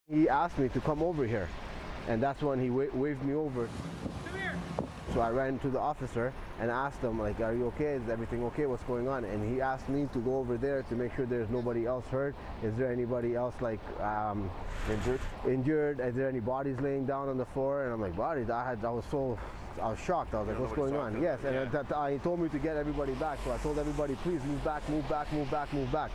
He asked me to come over here, and that's when he waved me over. Come here. So I ran to the officer and asked him, like, are you okay? Is everything okay? What's going on? And he asked me to go over there to make sure there's nobody else hurt. Is there anybody else, like, injured? Is there any bodies laying down on the floor? And I'm like, bodies? I was shocked. I was like, what's going on? Yes, and he told me to get everybody back. So I told everybody, please move back, move back, move back, move back.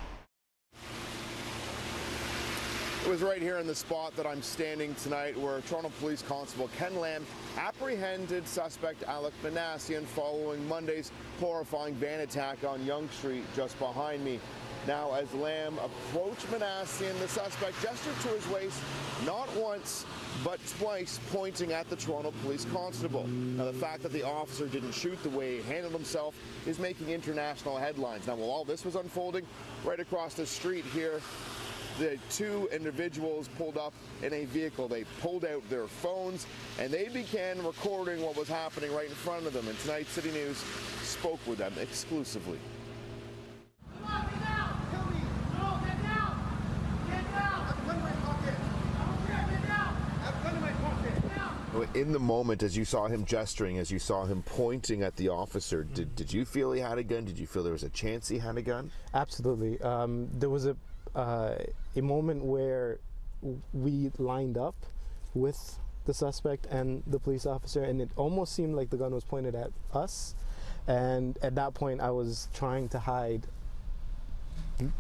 It was right here in the spot that I'm standing tonight where Toronto Police Constable Ken Lamb apprehended suspect Alek Minassian following Monday's horrifying van attack on Yonge Street just behind me. Now, as Lamb approached Minassian, the suspect gestured to his waist not once but twice, pointing at the Toronto Police Constable. Now, the fact that the officer didn't shoot the way he handled himself is making international headlines. Now, while all this was unfolding, right across the street here, the two individuals pulled up in a vehicle. They pulled out their phones and they began recording what was happening right in front of them. And tonight, City News spoke with them exclusively. Come on, get down. Kill me. No, get down. Get down. I have a gun in my pocket. I don't care. Get down. I have a gun in my pocket. Get down. In the moment, as you saw him gesturing, as you saw him pointing at the officer, did you feel he had a gun? Did you feel there was a chance he had a gun? Absolutely. There was a moment where we lined up with the suspect and the police officer, and it almost seemed like the gun was pointed at us. And at that point, I was trying to hide,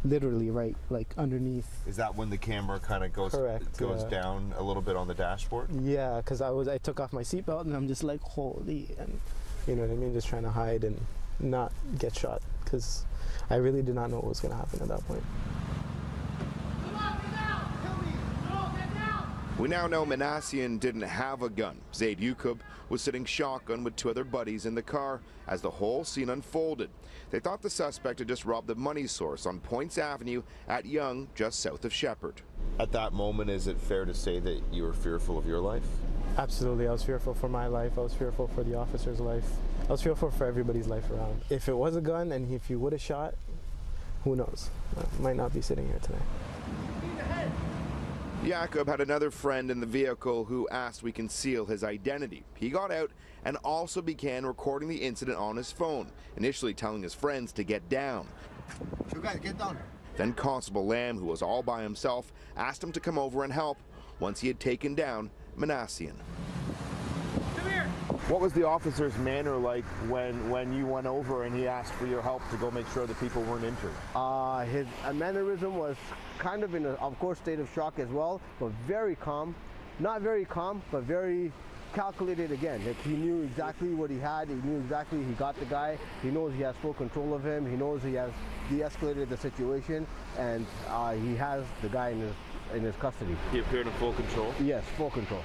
literally right, like underneath. Is that when the camera kind of goes down a little bit on the dashboard? Yeah, because I took off my seatbelt and I'm just like, holy, and you know what I mean, just trying to hide and not get shot, because I really did not know what was going to happen at that point. We now know Minassian didn't have a gun. Zaid Yukub was sitting shotgun with two other buddies in the car as the whole scene unfolded. They thought the suspect had just robbed the money source on Points Avenue at Yonge, just south of Shepherd. At that moment, is it fair to say that you were fearful of your life? Absolutely. I was fearful for my life. I was fearful for the officer's life. I was fearful for everybody's life around. If it was a gun and if you would have shot, who knows? I might not be sitting here today. Jakob had another friend in the vehicle who asked we conceal his identity. He got out and also began recording the incident on his phone, initially telling his friends to get down. You guys, get down. Then Constable Lamb, who was all by himself, asked him to come over and help once he had taken down Minassian. Come here. What was the officer's manner like when you went over and he asked for your help to go make sure that people weren't injured? His mannerism was kind of in a, of course, state of shock as well, but very calm. Not very calm, but very calculated again. Like, he knew exactly what he had. He knew exactly he got the guy. He knows he has full control of him. He knows he has de-escalated the situation, and he has the guy in his custody. He appeared in full control? Yes, full control.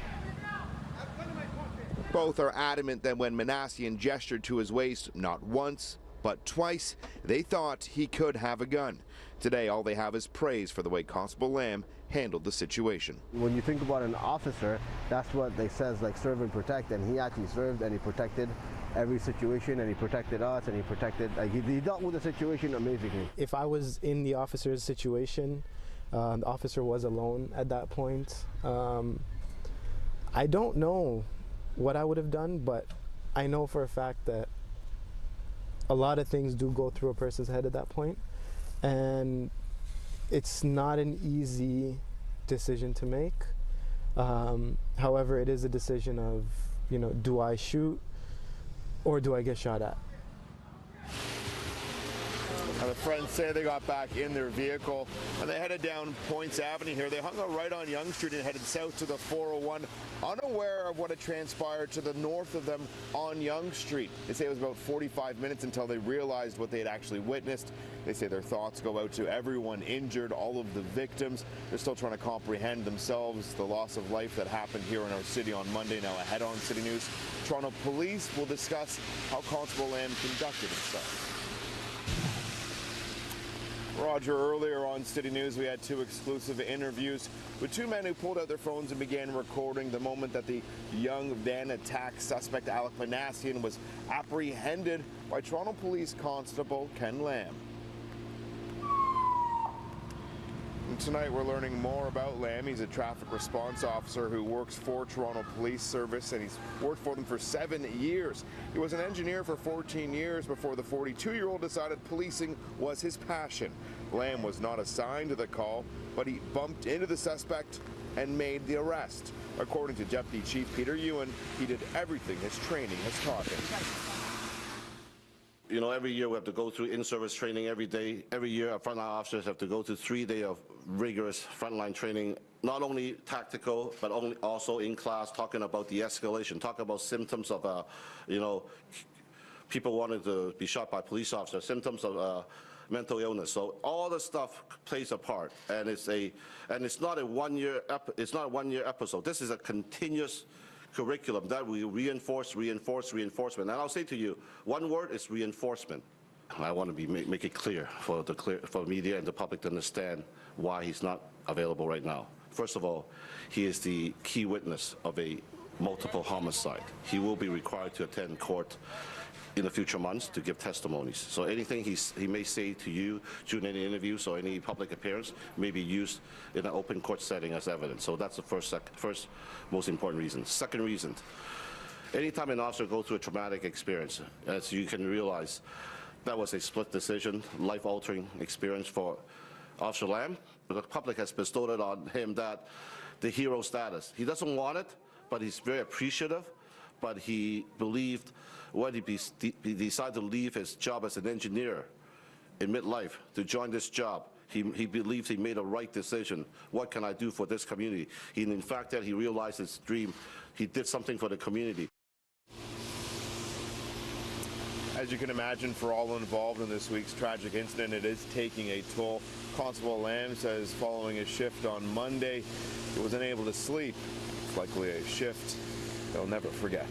Both are adamant that when Minassian gestured to his waist not once, but twice, they thought he could have a gun. Today, all they have is praise for the way Constable Lamb handled the situation. When you think about an officer, that's what they says, like, serve and protect, and he actually served and he protected every situation, and he protected us, and he protected, like, he dealt with the situation amazingly. If I was in the officer's situation, the officer was alone at that point. I don't know what I would have done, but I know for a fact that a lot of things do go through a person's head at that point, and it's not an easy decision to make. However, it is a decision of, you know, do I shoot or do I get shot at? Now, the friends say they got back in their vehicle and they headed down Points Avenue here. They hung out right on Yonge Street and headed south to the 401, unaware of what had transpired to the north of them on Yonge Street. They say it was about 45 minutes until they realized what they had actually witnessed. They say their thoughts go out to everyone injured, all of the victims. They're still trying to comprehend themselves the loss of life that happened here in our city on Monday. Now ahead on City News, Toronto Police will discuss how Constable Lamb conducted himself. Roger, earlier on City News, we had two exclusive interviews with two men who pulled out their phones and began recording the moment that the Yonge van attack suspect Alek Minassian was apprehended by Toronto Police Constable Ken Lamb. And tonight we're learning more about Lamb. He's a traffic response officer who works for Toronto Police Service, and he's worked for them for 7 years. He was an engineer for 14 years before the 42-year-old decided policing was his passion. Lamb was not assigned to the call, but he bumped into the suspect and made the arrest. According to Deputy Chief Peter Ewan, he did everything his training has taught him. You know, every year we have to go through in-service training every day. Every year our frontline officers have to go through 3 days of rigorous frontline training, not only tactical, but also in class, talking about the escalation, talking about symptoms of, you know, people wanting to be shot by police officers, symptoms of mental illness. So all the stuff plays a part, and it's not a one-year episode. This is a continuous curriculum that we reinforce, reinforcement. And I'll say to you, one word is reinforcement. I want to make it clear for media and the public to understand why he's not available right now. First of all, he is the key witness of a multiple homicide. He will be required to attend court in the future months to give testimonies. So anything he may say to you during any interviews or any public appearance may be used in an open court setting as evidence. So that's the first most important reason. Second reason, anytime an officer goes through a traumatic experience, as you can realize, that was a split decision, life-altering experience for Officer Lamb. The public has bestowed it on him that the hero status. He doesn't want it, but he's very appreciative. But he believed when he decided to leave his job as an engineer in midlife to join this job, he believes he made a right decision. What can I do for this community? In fact, that he realized his dream. He did something for the community. As you can imagine, for all involved in this week's tragic incident, it is taking a toll. Constable Lamb says following his shift on Monday, he was unable to sleep. It's likely a shift they'll never forget.